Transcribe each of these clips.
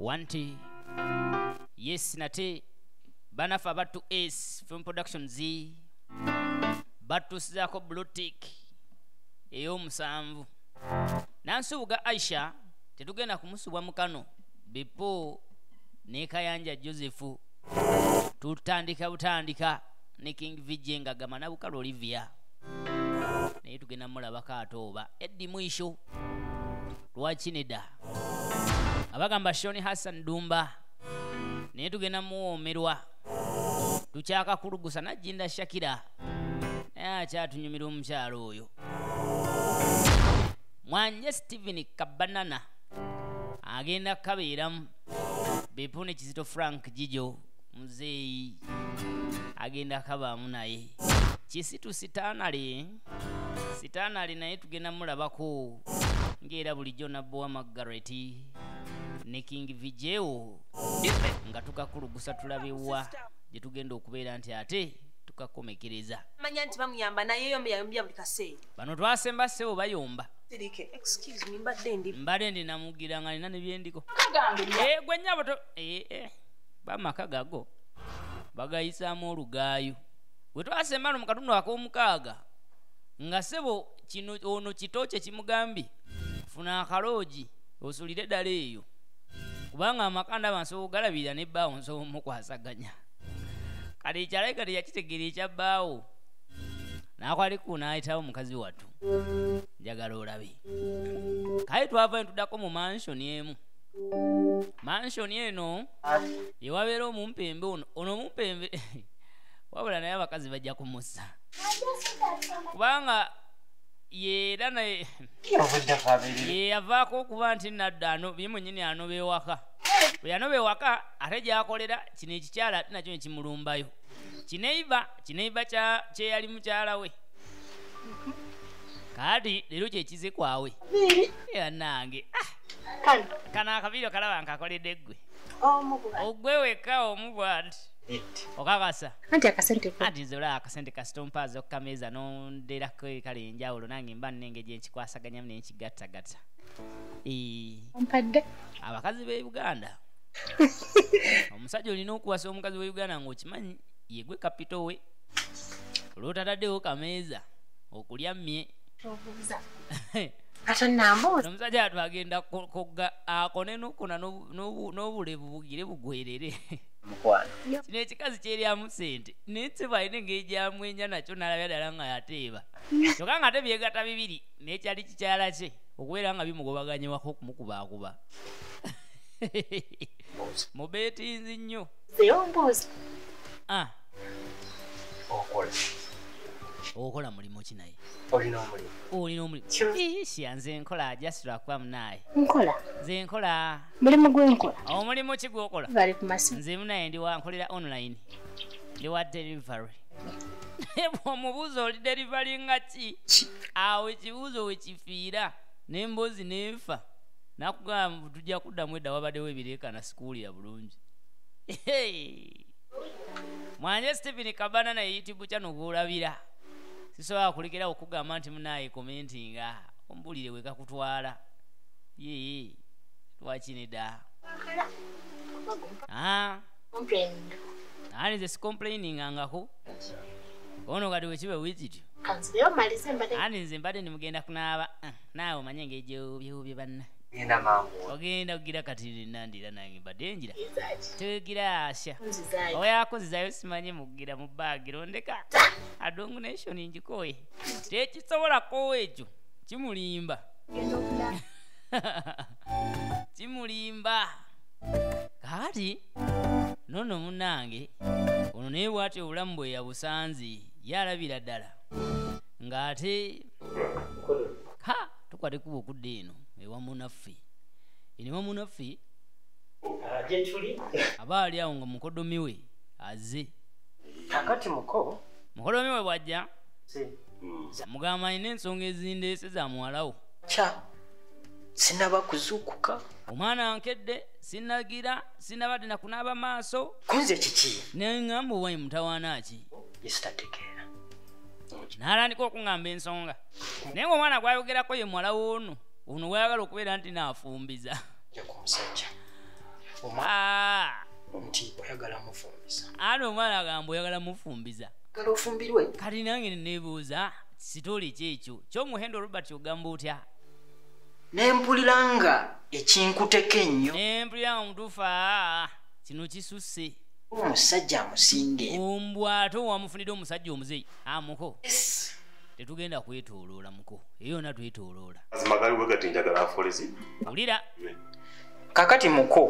wanti yes nate banafa abatu S Film Production Z batusizako blue tick ey'omusanvu nansubuga Aisha tetugenda kumusubwa mukano Bipo ne Kayanja Joseph tutandika butandika ne King Vijenga gama na Bukalo Olivia naye tugenda mulabako atooba Eddie Mwisho Lwakineda abagamba Shoni Hassan Dumba naye tugenda muwomerwa tukyaka kulugusa najinda Shakira akyatunyumira omukyalo oyo Mwanje Steven Kabanana agenda kabeeramu Bepone Kizito Frank Jijo muzeeyi agenda kabaamu naye Kisitu Sitanale naye tugenda mulabako ng'era bulijjo Nabbowa Margaret ne King Vijeo nga tukakulugusa tulabewa gye tugenda okubeera nti ate tukakomekereza manya nti bamuyamba naye yombya buli kaseera bano twasemba ssebo bayomba excuse me mbadde ndi namugira nga nina ne byendiko gwe nnyabo bamaka gago bagayisaamu olugaayo bwe twasemba no mu katundu ak'omukaaga nga ssebo kino ono kito kye kimugambye funa akaloogi osulire ddala eyo kubanga amakanda bansobola ogalabirira ne bbaawo nsobola omukwasaganya kati ekyalayi kati yakitegeera ekyabbaawo n'akwaliku n'ayitawo mukazi wattu njagala olabe kale twava netuddako mu mansioni emu mansioni eno yewabeera omumpembe ono omumpembe wabula naye abakazi bajja kumussa kubanga yeera naye yeyavaako okuba nti nadda ye mwennyini anoba ewaka bwe yanoba ewaka ate gyakolera kino ekikyala ate nakyo nekimulumbayo kineiba kyeyali mukyala we kati leero kyekize kwawe yanange kano akabiiro kalaba nkakoledde eggwe ogwe weka omubwati okakasa anti nze olaba akasente kasitompaazi okukameeza nonderako kale enjawulo nange mba nnenge gye nkikwasaganyamu naye nkigattagatta abakazi b'e Uganda omusajja olina okuwasa omukazi w'e Uganda ng'okimanyi yegwe kapito we olwotadaddewo kameeza okulya mmye omusajja atwagenda kogga akone nokuna n'obulevu bugire bugwerere kino ekikazi kyeryamu ssente naye ssebo alina engeri gyamwenya nakyo n'alabya ddala nga yateeba kyokka nga ate byegatta bibiri n'ekyali kikyala kye okubeera nga bimugobaganyewako okumukubaakuba mubeetinzi nnyo okola mulimu ki naye olina omulimu siyanze nkola just lwakuba munaye nze nkola mulimu gwenkola omulimu ki gwokola nze munaye nkolera online ndi wa delivery bw'omubuuza oli delivery nga ki awo ekibuuzo wekifiira n'emboozi n'enfa nakugamba tujja kuddamu edda wabaddewo ebireekana sikuuli ya bulungi Mwanje Stephen Kabana na YouTube channel bwolabira sisobola kulekera okugamba nti munaye commentinga ombulire weka kutwala Lwakineda nze si complaining angako ono kati wekibe wikityo nze mbadde nimugenda kunaaba naawe omanye ng'ejobyobye banna ogenda kugira kati nandira nange mbadde njira tegira asha oyakozizayo simanye mugira mu baagi londeka adongo nation njikoye tekisobolako ekyo kimulimba kati nono munange ono naye bwati obulamu bwe yabusanzi yalabira ddala ng'ate tukwate kuba okudda eno ewamunaffe enewamunaffe aba ali awo nga mukodomi we aze akati mukodomi we bwajja mugamba alina ensonga ezindeese za muwalawo sinaba kuzuukuka omwana nkedde sinabadde nakunaaba maaso kunze kiki neŋŋamba owayi mutawaana ki yesitategeera n'atandika okuŋŋamba ensonga naye ng'omwana gwayogerako ye muwala w'ono ono wayagala okubeera nti naafumbiza nti oyagala mufumbiza ano omwana agamba oyagala mufumbiza gala ofumbirwe kati nange nebuuza sitoli kyekyo kyomuhendo Robert ogamba otya nempuliranga ekinkuteka ennyo nempuliranga mutuufu kino kisusse omusajja amusinge ombwa ate wamufunidde omusajja omuzeyi amuko tetugenda kwetooloola muko eyo yonna twetooloola azimagali bwe gati njagala afolezi wulira kakati muko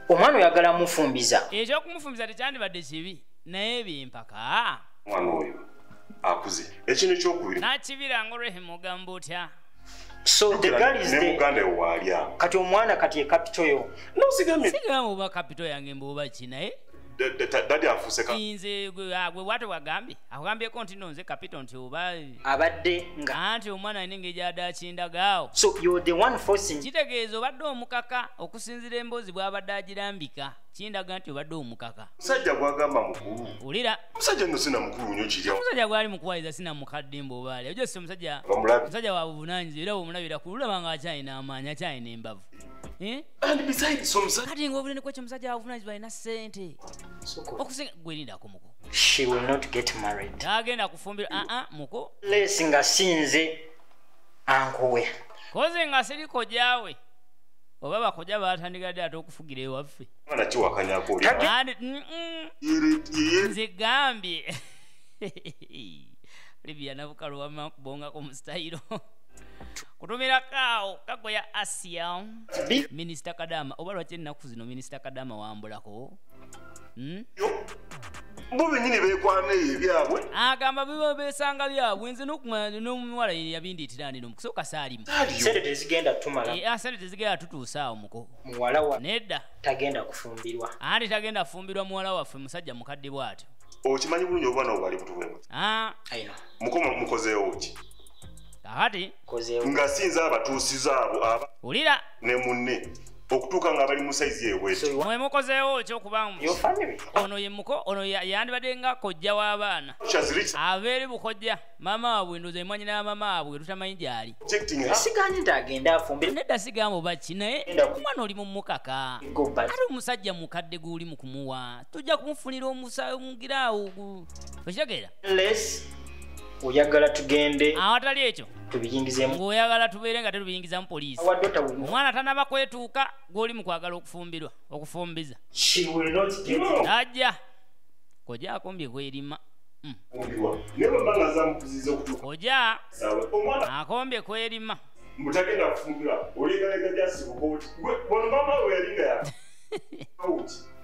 omwana oyagala mufumbiza ekyokumufumbiza tekyandibadde kibi naye byempaka omwana oyo akuze ekintu kyokubiri nakibiranga olwehimu ogamba otya so the girl is ne there muganda ewo waalya kati omwana kati ekapito yo nosigamye sigamba oba kapito yange mboba ki naye dadi afuuse nze gwe wate wagambye akugambyeko nti nonze kapito nti oba abadde nga anti omwana alina engeri gyada akindagaawo so you're the one forcing kitegeeza obadde omukaka okusinzira emboozi bw'abadde agirambika kindaga nti obadde omukaka musajja gwagamba mukulu wulira musajja nno sina mukulu nnyo kirya omusajja gwali mukuwaliza sina mukadde mbaobaali ojo si omusajja wa buvunanyizibwa era bwomulabira kululaba nga akyalina amaanyi akyalina embavu and besides omusajja kati ngaobuleni kwekyo omusajja wa buvunanyizibwa alina ssente okusinga gwelindako muko she will not get married tagenda kufumbira muko lesi nga sinze ankuwe koze nga siri kojaawe oba bakojja batandikadde ate okufugira ewaffe mwana kiwakanyako nze gambye libya nabukalu wamabongako musitayiro kutumira kaawo kagoya Asia minisita Kadama oba lwaki ennaku zino minisita Kadama wambulako bo benyini beekwana ebyabwe agamba biba besanga byabwe nze n'omuwala yabindiitira nino mukusooka saalimu sente tezigenda tumala sente tezigenda tutuusaawo muko muwala wa nedda tagenda kufumbirwa anti tagenda kufumbirwa muwala waffe musajja mukadde bw'atyo okimanyi bulungi obwana obwali butuweemu mukoma mukozeewo ki kakati nga sinza abatuusiza abo wulira ne munne okutuuka nga bali mu saizi yeewete mwe mukozeewo ekyokubamu ono ye muko ono yandibadde nga kojja w'abaana abeere bukojja maama waabwe ndoza emwanyina mama waabwe tutamanyi gyali siganye nti agenda afumbirwa nedda sigamba oba ki naye omwana oli mumukaka ate omusajja mukadde guuli mu kumuwa tujja kumufunira omugiraawo okitegeera oyagala tugende awatali ekyo tubiyingizemu ng'oyagala tubeere nga tetubiyingizamu poliisi omwana tanaba kwetuuka gw'oli mu kwagala okufumbiza ajja koja akombye kwerima koja akombye kwerima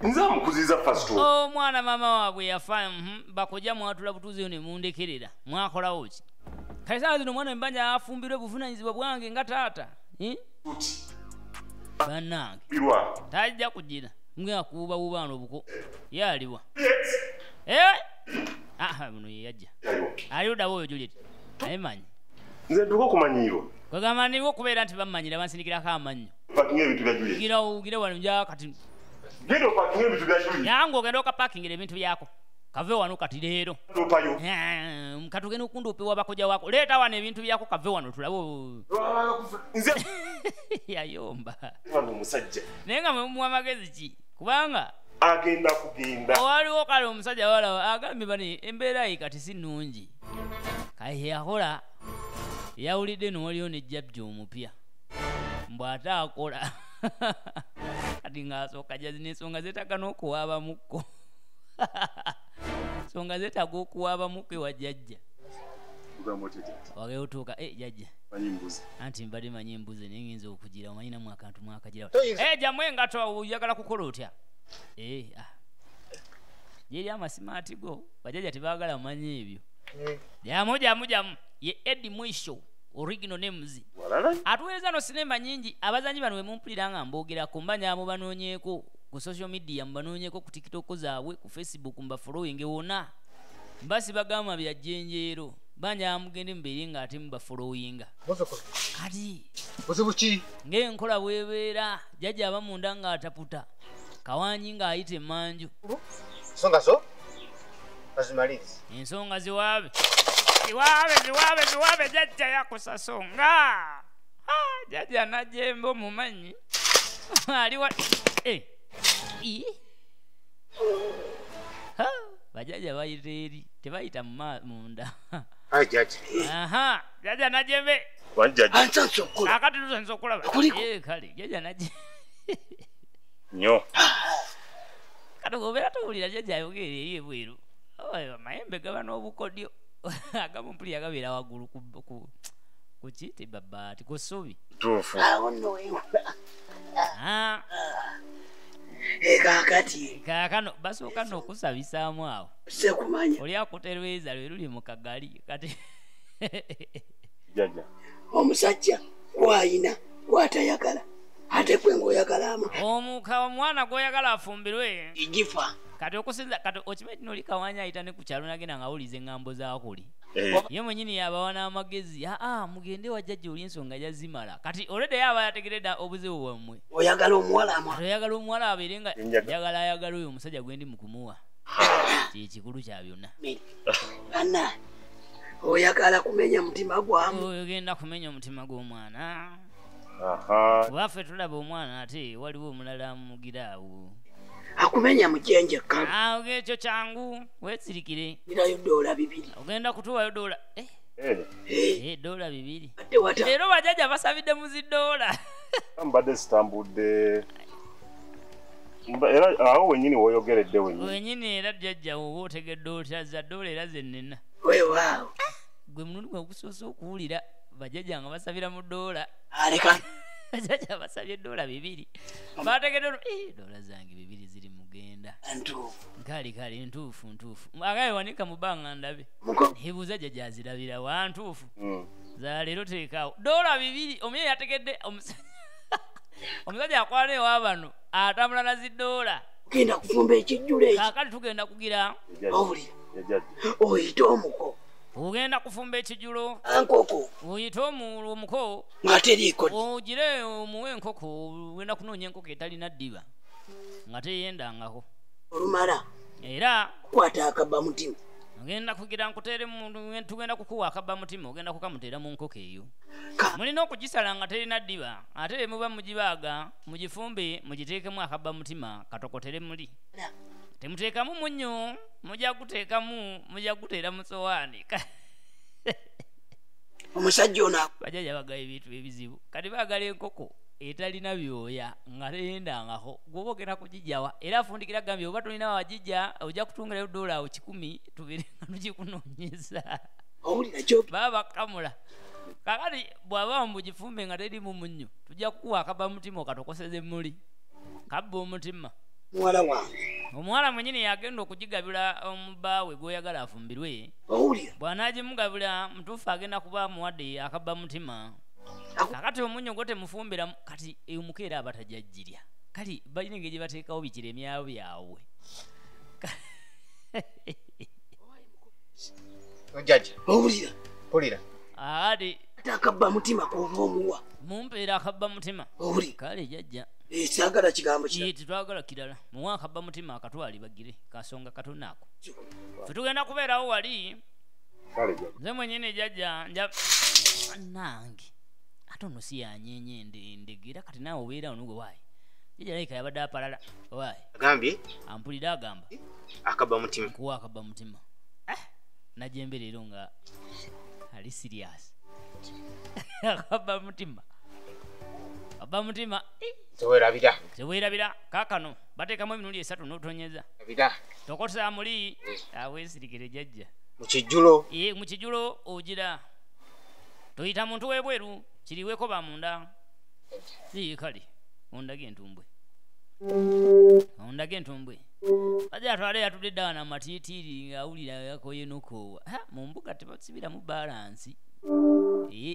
nze amukuziza fast omwana maama waabwe yafa bakojja mwatula butuuzeyo ne mundekerera mwakolawo ki kale saa zino omwana embanja afumbirwe buvunanyizibwa bwange nga taata bannange tajja kugira ngakuubawuuba ano buko yaliwa buno yeyajja aliwuddawo oyo Juliet naye manyi nze ntuka okumanyiirwa kwegamanirwa okubeera nti bammanyira bansindikirako amannyo gira wano nja kati yange ogenda okapakingira ebintu byako kave wano kati leero kati ogenda okunduupiwa bakojja wako leeta wano ebintu byako kave wano tulabe yayomba naye nga mwemuwa amagezi ki kubanga agenda kugenda owaliwo kale omusajja walawa agambye bane embeera ye kati si nnungi kale yakola yawulidde nowaliyo nejjabja omupya mbw'ate akola kati ng'asooka jazi n'ensonga zeetaga n'okuwaaba mukko ensonga zeetaga okuwaaba mukko ewa jjajja wageotuuka jjajja anti mbadde manyi embuzi naye ngenza okugira omanyinamu akantu mwakagira jamu engato oyagala kukola otya gyeri amasimaati go bajjajja tebaagala manyi ebyo jamu ye Eddie Mwisho original names atuweereza no sinema nyingi abazanyi bano wemumpulira nga mbogerako mbanyamo banoonyeeko ku social media mbanoonyeeko ku TikTok zaabwe ku Facebook mbafollowing wona mbasi bagamba bya jjenjeero banya mugende mbere nga ate mbafollowinga kati buzibuki ng'enkola bwebeera jjajja abamunda nga ataputa kawanyi nga ayita emanju ensonga zo bazimalizi ensonga ziwaabe ziwaabe jjajja yakusasonga jjajja najjemba omumanyi aliwa Bajajja bayita eri tebayita munda. Jaja. Aha, jaja najembe. Wanjaji. Akati tuzenza okulaba. Kale, jaja naje. Nnyo. Kati obeera towulira jaja ayogera eri ebweru. Amayembe gaba n'obukodyo. Agamu mpuli agabeera waggulu ku kiti babbaati ku ssubi. Tuufu. Kaakano basooka n'okusabisaamu awo. Sekumanya. Oli akuterweza lwe luli mu kagali kati. Jaja. Omusajja gwayina gwatayagala ate gwe ng'oyagalamu. Omwana gw'oyagala afumbirwe. Igifa. Kati okusinza kati okimanyi noli Kawanya ayita ne ku kyalo nagenda ng'awuliza eŋŋambo zaakuli. Ye mwennyini yabawa n'amagezi mugende wa jjajja oli ensonga yazimala kati olwedde yaba yategeredde obuzibu bwammwe. Oyagala omuwala amala. Oyagala omuwala abeere nga ayagala oyo omusajja gwendi mu kumuwa. Kikulu kya byonna. Anna oyagala kumenya mutima gwamu. Oyogenda kumenya omutima gw'omwana. Waffe tulaba omwana ate waliwo omulala amugira awo. Akumenya mujenje kale. Ekyo kyangu weesirikire. Irayo $2. Ogenda kutuwayo $. $2. Ate wata. Leero bajajja basabidde mu $. Mbadde sitambudde. Era awo wennyini w'oyogeredde wennyini. Wennyini era jjajja woba otegedde otya za $. Era zennina. Weewaawo. Gwe mulundi gwe gusoose okuwulira bajajja nga basabira mu $. Aleka. Bajajja basabye $2. Bategedde $. Zange 2 ziri mugenda. Ntuufu. Kale ntuufu. Agaye wanika mu bbanga ndabe. Ebuuza jjajja azirabira wa ntuufu. Za leero teekaawo. $2 omuye yategedde omusajja akwala ewa bano atambula na $. Genda kufumba ekijjulo ekyo. Kaakati tugenda kugira. Owulira. Oyita omuko. Ogenda kufumba ekijulo. Ankoko. Oyita omuko. Nga teriiko. Ogire omuwe enkoko wenda kunoonya enkoko etalina ddiba. Nga teyendangako. Olumala. Era. Kwata akabba mutima. Ogenda kugira nkuteere muntu tugenda kukuwa akabba mutima ogenda kukamuteera mu nkoko eyo. Mulina okugisala nga terina ddiba ate muba mugibaaga mugifumbe mugiteekemu akabba mutima katokotere muli. Temuteekamu munnyo mujja guteera mu sowaani. Omusajja ono bajajja bagala ebintu ebizibu kati baagala enkoko etalina byoya nga teyendangako gwoba ogenda kugijjawa era afundikira gambye oba tolina wagijja ojja kutungirayo $100 tubiri nga tugikunoonyeza. Owulira kyo baba bakamula kakati bw'aba mugifumbe nga terimu munnyo tujja kukuwa akabba mutima okatokoseze muli kabba omutima. Muwala wange. Omuwala mwennyini yagenda okugigabula omubbaawe gw'oyagala afumbirwe. Owulira. Bw'anaagimugabula mutuufu agenda kuba amuwadde akabba mutima. Kakati omunnyo gwo temufumbira kati omukeera aba tajjajjirya. Kati balina engeri gye bateekawo bikiremyawo byabwe. Ojjaja. Owulira. Pulira. Ate akabba mutima k'oba omuwa. Mumpeera akabba mutima. Owulira. Kale jjajja. Saagala kigambo kirala. Tetwagala kirala. Muwa akabba mutima akatwali bagire kasonga katono ako. Ffe tugenda kubeerawo wali. Nze mwennyini jjajja nange ate ono si yanyeenya endegera kati naawe obeera ono gwe waayi. Jjajja layika yabadde apalala waayi. Agambye. Ampulira agamba. Akabba mutima. Kuwa akabba mutima. Najembe leero nga ali serious. Akabba mutima. Akabba mutima. Teweerabira kaakano bateekamu emirundi 3 n'otonyeza. Tokosa muli aweesirikire jjajja. Mu kijjulo. Mu kijjulo ogira. Toyita muntu w'ebweru kiriweko bamunda. Kale ondage entumbwe. Bajja atwale yatudde eddawa n'amatiitiri ng'awulira yakoye n'okoowa. Mu mbuga tebasibiramu balansi.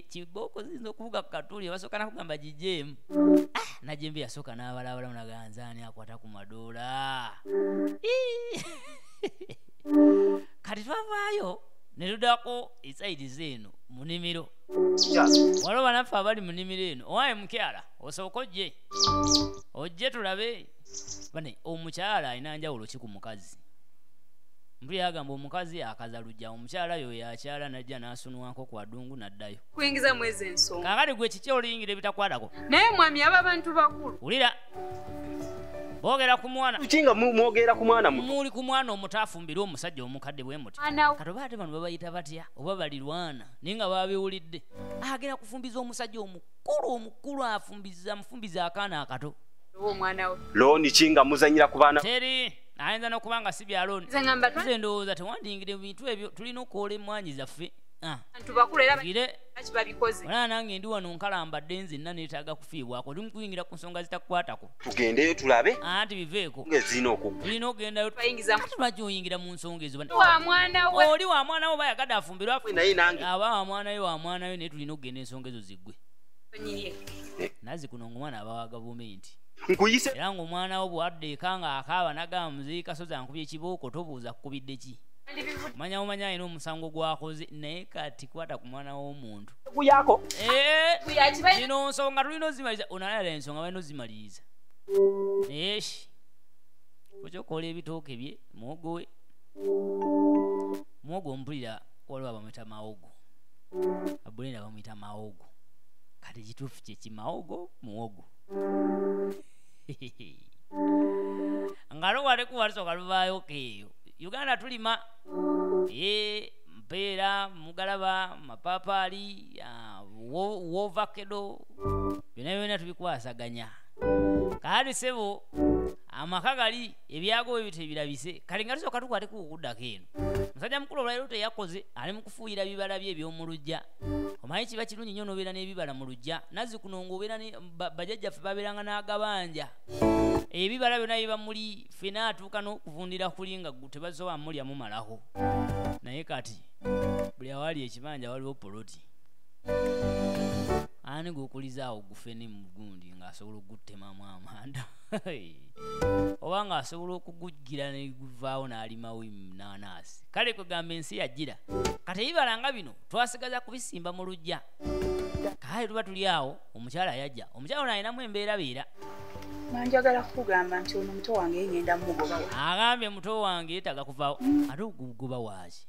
Kibooko ziyinza okuvuga ku katuli basooka nakugamba gijeemu. Najembe yasooka n'abalabalamu naganzaani akwata ku madoola. Kati twavaayo ne tuddako esaidi zeeno mu nnimiro. Waliwo banaffe abali mu nnimiro eno owaaye mukyala osooka ojje tulabe. Bane omukyala alina njawulo ki ku mukazi. Mpuli yagamba omukazi akaza lujja omukyala yo yakyala najja n'asunwako ku adungu n'addayo. Kuyingiza mwezi ensonga. Kaakati gwe kiki oliyingira ebitakwatako? Naye mwami aba abantu bakulu. Wulira Ogera ku mwana. Kinga mwogera ku mwana muto. Muli ku mwana omutafumbira omusajja omukadde bwe muti. Katobaate bano babayita batya oba balirwana ninga babiwulidde. Agera kufumbiza omusajja omukulu mufumbiza akaana akato. Omwana we. Loni kinga muzanyira ku baana. Teri ayinza n'okubanga si bya looni. Nze ndowooza tewandingire bintu ebyo tulina okwola emmwanyi zaffe. Tubakulu era bakibabikoze. Wala nange ndi wano nkalambadde nzenna neetaaga kufiibwako tukuyingira ku nsonga zitakukwatako. Tugendeyo tulabe. Anti biveeko. Ngezina okugwa. Tulina okugendayo ati lwaki oyingira mu nsonga ezo. Wa mwana we. Oli wa mwana we bayagadde afumbirwa naye nange. Aba wa mwana we naye tulina okugenda ensonga ezo ziggwe. Nazi kuno omwana abawa gavumenti. Nkuyise. Era ng'omwana wo bwadde ekanga akaaba nagamba muzeeyi Kasozi ankubye ekibooko tobuuza kukubidde ki. Omanya ina omusango gwakoze naye kati kwata ku mwana w'omuntu. Kuyako. Zino nsonga tulina ozimaliza. Onalala ensonga balina ozimaliriza. Okyokola ebitooke bye muwogo we. Muwogo ompulira waliwo abamwita mawogo. Abulenda bamwita mawogo. Kati kituufu kye kimawogo muwogo. Ngalo wale kuwalisoka luvaayo keeyo. Uganda tulima mpeera mugalaba mapaapaali wovakedo byonna tubikwasaganya kaali sebo amaka gali ebyago ebyo tebirabise kali nga tusooka tukwateko okuddako eno musajja mukulu olwaliro teyakoze ali mu kufuuyira bibala bye eby'omu luggya omanyi kiba kirungi nnyo n'obeera n'ebibala mu luggya nazzi kuno ng'obeera bajjajjaffe babeeranga n'agabanja ebibala byonna biba muli ffena atuuka n'okuvundira kuli nga tebasobola mulya mumalako naye kati buli awali ekibanja waliwo poloti ani gwokulizaawo gufene mu gundi ng'asobola okuguttemamu amanda oba ng'asobola okugujjira neguvaawo n'alimawo nanaasi kale kwegamba ensi yajjira kati ebibala nga bino twasigaza kubisimba mu luggya kale tuba tuli awo omukyala yajja omukyala ono alinamu embeerabeera manjagala kugamba nti ono muto wange yengenda mugoba wa agambye muto wange yetaga kuvaawo ate ogugoba waaki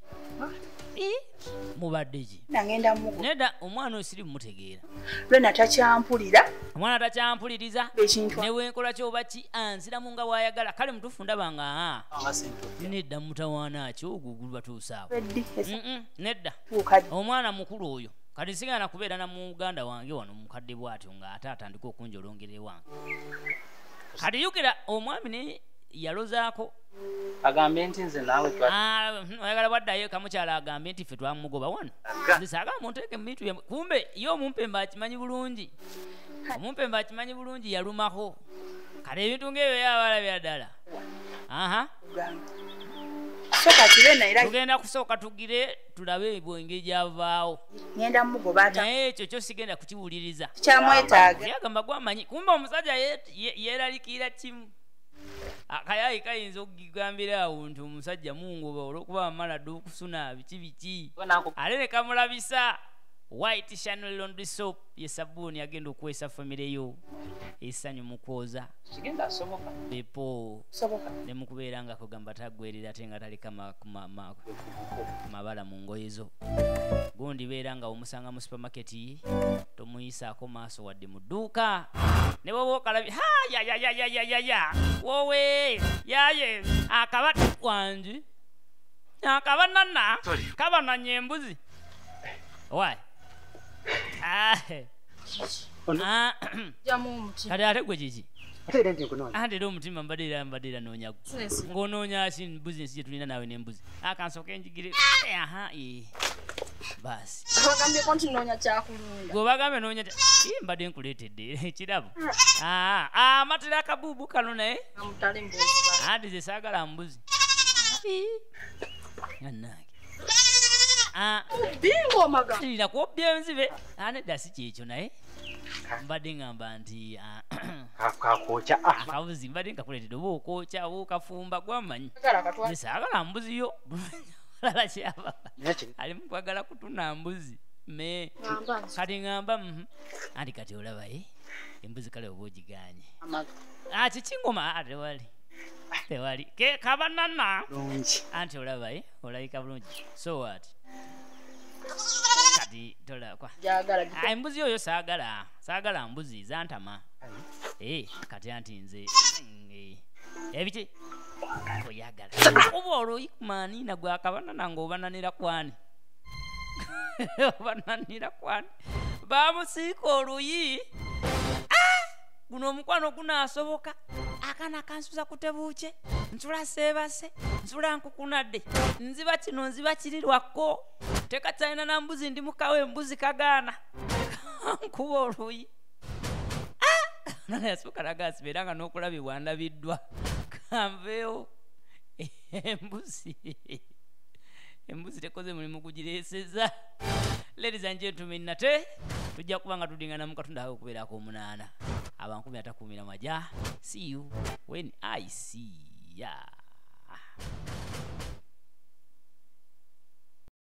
mubadde ki nangenda mugoba nedda omwana osiri mutegeera lwena takyampulira omwana takyampuliriza ekintu newenkola kyoba ki anziramu nga wayagala kale mutuufu ndaba nga nedda mutawaana ki ogugulu batuusaawo nedda omwana mukulu oyo kati sigana kubeera na muganda wange wano mukadde bwatyo nga ate atandika okunjolongera ewange kati yukira omwami ne yalozaako agambe nti nze naawe oyagala bwaddayo kamukyala agambe nti ffe twamugoba wano nzisagala munteeke mu bintu kumbe ye omumpembe akimanyi bulungi omumpembe akimanyi bulungi yalumako kati ebintu ng'ebyo yabalabya ddala tugenda kusooka tugire tulabe engeri gyavaawo ngenda mugoba naye ekyo kyo sigenda kukiwuliriza kyamwetaaga yagamba gwamanyi kumbe omusajja yeeralikira kimu akayayi kayinza okugambira awo nti omusajja mungoba olwokuba amala dde okusuna biki ate ne kamulabisa white Chanel laundry soap ye sabbuuni agenda okwesa famire yo essanyu mukwoza bepo ne mukubeera nga kugamba taggwerera ate nga talika mabala mu ngoye zo gundi beera nga omusanga mu supermarket tomuyisaako maaso wadde mu dduuka ne bwoba okalabye yayayayayaya wowe yaye akabati wangi akabanana kabananya embuzi wayi kati ate gwe kiki ate era omutima mbaddeera noonyago ng'onoonya ki businesi gye tulina naawe n'embuzi akansooka enjigire baasi gwebagambe noonya mbadde nkuleetedde ekirabo amatera akabuubu kano naye anti ze saagala mbuzi annange bingo kuobya enzibe anedda si kyekyo naye mbadde ngamba nti akabuzi mbadde nkakuleetedde oba okwokya oba okafumba gwamanyi nesaagala mbuzi yo lala kyaba alimu kwagala kutuna mbuzi me kati ngamba anti kati olabaye embuzi kale oba ogiganye kikingoma tewali kabanana anti olabaye olabika bulungi so what di tola kwa Jagala. embuzi oyo saagala mbuzi zantama kati anti nze ebiti oyagala oba oloyikumani nagwe akabanana ng'obananira kwani obananira kwani bamusiika oluyi guno omukwano gunaasoboka akana kansuza kutebuuke nsula seebase nsula nkukunadde nziba kino nziba kirirwako tekatalina na mbuzi ndi mukawe embuzi kagaana nkuba oluyi nayasuka nagasibeera nga n'okulabibwa ndabiddwa kanveewo embuzi tekoze mulimu gugireeseza. Ladies and gentlemen, nate tujja kuba nga tudingana mu katonda okubeerako 8 abankumi atakuumira majja. See you when I see ya.